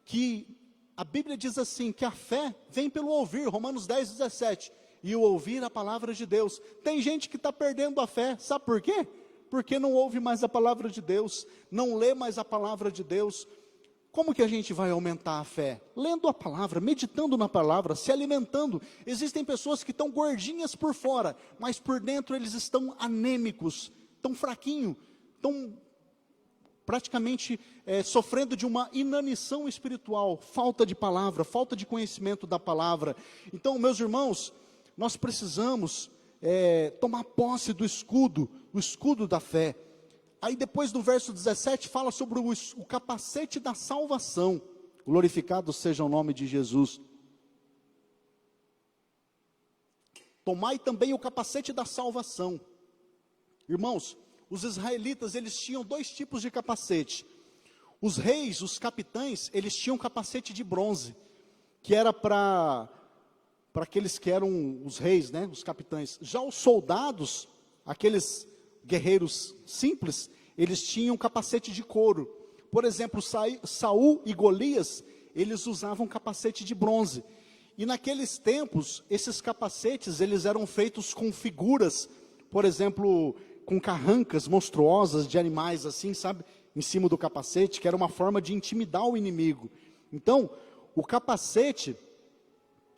Speaker 1: que a Bíblia diz assim, que a fé vem pelo ouvir, Romanos 10, 17, e o ouvir a palavra de Deus. Tem gente que está perdendo a fé, sabe por quê? Porque não ouve mais a palavra de Deus, não lê mais a palavra de Deus. Como que a gente vai aumentar a fé? Lendo a palavra, meditando na palavra, se alimentando. Existem pessoas que estão gordinhas por fora, mas por dentro eles estão anêmicos, tão fraquinho, tão praticamente sofrendo de uma inanição espiritual, falta de palavra, falta de conhecimento da palavra. Então, meus irmãos, nós precisamos tomar posse do escudo da fé. Aí depois do verso 17 fala sobre o capacete da salvação. Glorificado seja o nome de Jesus. Tomai também o capacete da salvação. Irmãos, os israelitas, eles tinham dois tipos de capacete. Os reis, os capitães, eles tinham capacete de bronze, que era para aqueles que eram os reis, né, os capitães. Já os soldados, aqueles guerreiros simples, eles tinham capacete de couro. Por exemplo, Saul e Golias, eles usavam capacete de bronze. E naqueles tempos, esses capacetes, eles eram feitos com figuras, por exemplo, com carrancas monstruosas de animais assim, sabe, em cima do capacete, que era uma forma de intimidar o inimigo. Então, o capacete,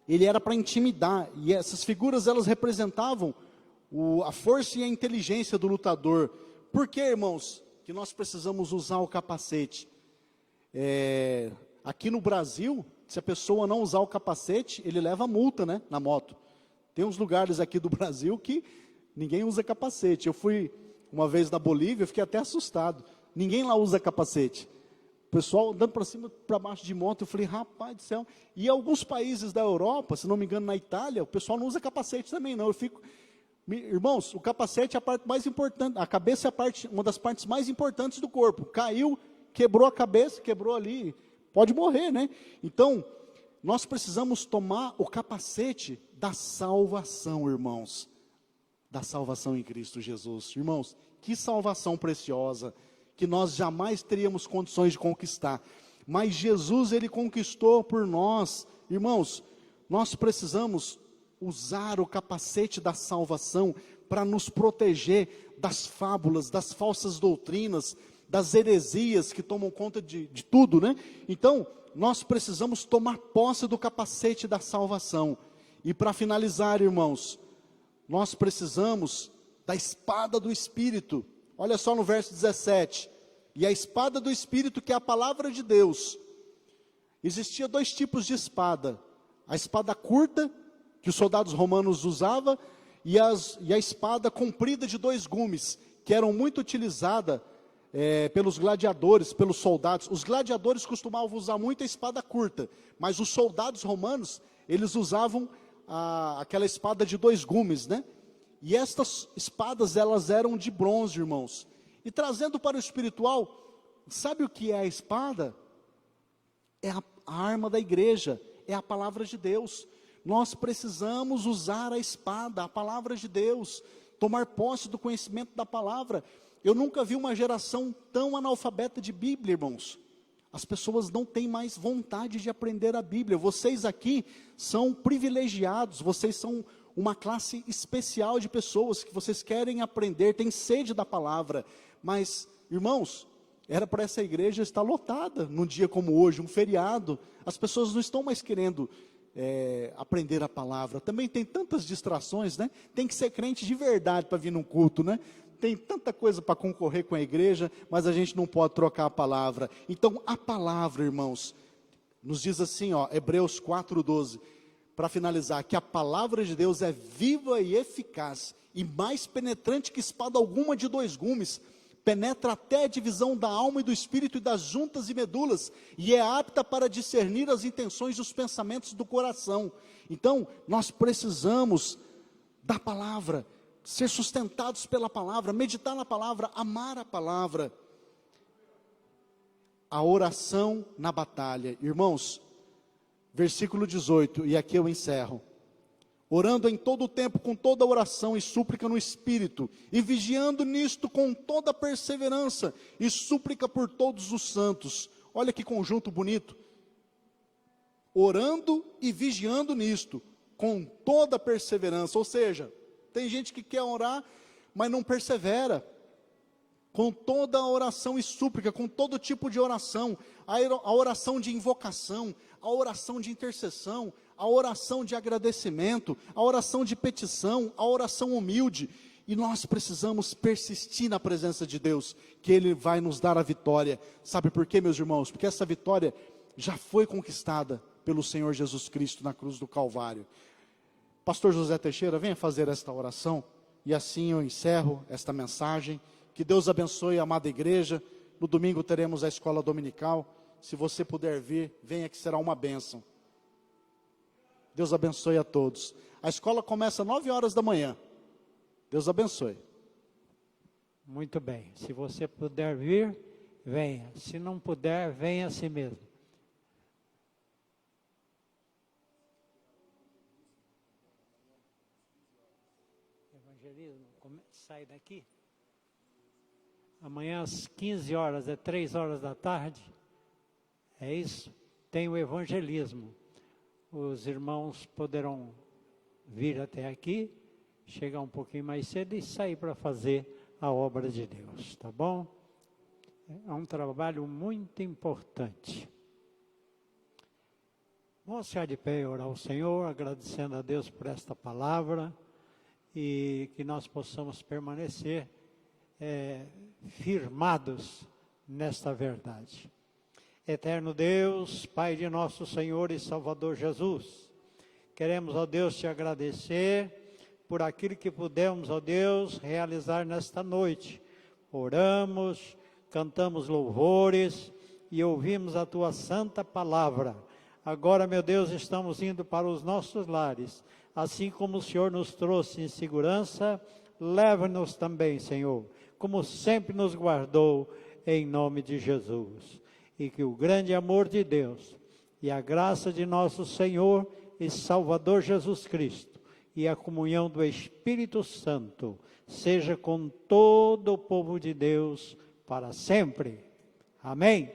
Speaker 1: ele era para intimidar, e essas figuras, elas representavam a força e a inteligência do lutador. Por que, irmãos, que nós precisamos usar o capacete? Aqui no Brasil, se a pessoa não usar o capacete, ele leva multa, né, na moto. Tem uns lugares aqui do Brasil que ninguém usa capacete. Eu fui uma vez na Bolívia, fiquei até assustado. Ninguém lá usa capacete. O pessoal andando para cima, para baixo de moto, eu falei, rapaz do céu. E alguns países da Europa, se não me engano na Itália, o pessoal não usa capacete também não. Irmãos, o capacete é a parte mais importante, a cabeça é uma das partes mais importantes do corpo. Caiu, quebrou a cabeça, quebrou ali, pode morrer, né? Então, nós precisamos tomar o capacete da salvação, irmãos. Da salvação em Cristo Jesus. Irmãos, que salvação preciosa, que nós jamais teríamos condições de conquistar. Mas Jesus, Ele conquistou por nós. Irmãos, nós precisamos usar o capacete da salvação para nos proteger das fábulas, das falsas doutrinas, das heresias que tomam conta de tudo, né? Então, nós precisamos tomar posse do capacete da salvação. E para finalizar, irmãos, nós precisamos da espada do Espírito. Olha só no verso 17. E a espada do Espírito, que é a palavra de Deus. Existia 2 tipos de espada. A espada curta, que os soldados romanos usavam, e a espada comprida de 2 gumes, que eram muito utilizada pelos gladiadores, pelos soldados. Os gladiadores costumavam usar muito a espada curta, mas os soldados romanos, eles usavam aquela espada de 2 gumes, né? E estas espadas, elas eram de bronze, irmãos. E trazendo para o espiritual, sabe o que é a espada? É a arma da igreja, é a palavra de Deus. Nós precisamos usar a espada, a palavra de Deus, tomar posse do conhecimento da palavra. Eu nunca vi uma geração tão analfabeta de Bíblia, irmãos. As pessoas não têm mais vontade de aprender a Bíblia. Vocês aqui são privilegiados, vocês são uma classe especial de pessoas que vocês querem aprender, têm sede da palavra. Mas, irmãos, era para essa igreja estar lotada num dia como hoje, um feriado. As pessoas não estão mais querendo aprender a palavra. Também tem tantas distrações, né? Tem que ser crente de verdade para vir num culto, né? Tem tanta coisa para concorrer com a igreja, mas a gente não pode trocar a palavra. Então, a palavra, irmãos, nos diz assim, ó, Hebreus 4:12, para finalizar, que a palavra de Deus é viva e eficaz, e mais penetrante que espada alguma de 2 gumes, penetra até a divisão da alma e do espírito e das juntas e medulas, e é apta para discernir as intenções e os pensamentos do coração. Então, nós precisamos da palavra, ser sustentados pela palavra, meditar na palavra, amar a palavra. A oração na batalha. Irmãos, versículo 18, e aqui eu encerro. Orando em todo o tempo, com toda oração e súplica no Espírito, e vigiando nisto com toda perseverança, e súplica por todos os santos. Olha que conjunto bonito. Orando e vigiando nisto, com toda perseverança. Ou seja, tem gente que quer orar, mas não persevera. Com toda a oração e súplica, com todo tipo de oração, a oração de invocação, a oração de intercessão, a oração de agradecimento, a oração de petição, a oração humilde. E nós precisamos persistir na presença de Deus, que Ele vai nos dar a vitória. Sabe por quê, meus irmãos? Porque essa vitória já foi conquistada pelo Senhor Jesus Cristo na cruz do Calvário. Pastor José Teixeira, venha fazer esta oração, e assim eu encerro esta mensagem. Que Deus abençoe a amada igreja. No domingo teremos a escola dominical. Se você puder vir, venha, que será uma bênção. Deus abençoe a todos. A escola começa às 9 horas da manhã. Deus abençoe.
Speaker 2: Muito bem. Se você puder vir, venha. Se não puder, venha a si mesmo. Evangelismo, sai daqui. Amanhã às 15 horas, 3 horas da tarde. É isso? Tem o evangelismo. Os irmãos poderão vir até aqui, chegar um pouquinho mais cedo e sair para fazer a obra de Deus, tá bom? É um trabalho muito importante. Vamos ficar de pé e orar ao Senhor, agradecendo a Deus por esta palavra, e que nós possamos permanecer firmados nesta verdade. Eterno Deus, Pai de nosso Senhor e Salvador Jesus, queremos, ó Deus, te agradecer por aquilo que pudemos, ó Deus, realizar nesta noite. Oramos, cantamos louvores e ouvimos a tua santa palavra. Agora, meu Deus, estamos indo para os nossos lares, assim como o Senhor nos trouxe em segurança, leva-nos também, Senhor, como sempre nos guardou, em nome de Jesus. E que o grande amor de Deus, e a graça de nosso Senhor e Salvador Jesus Cristo, e a comunhão do Espírito Santo, seja com todo o povo de Deus, para sempre. Amém.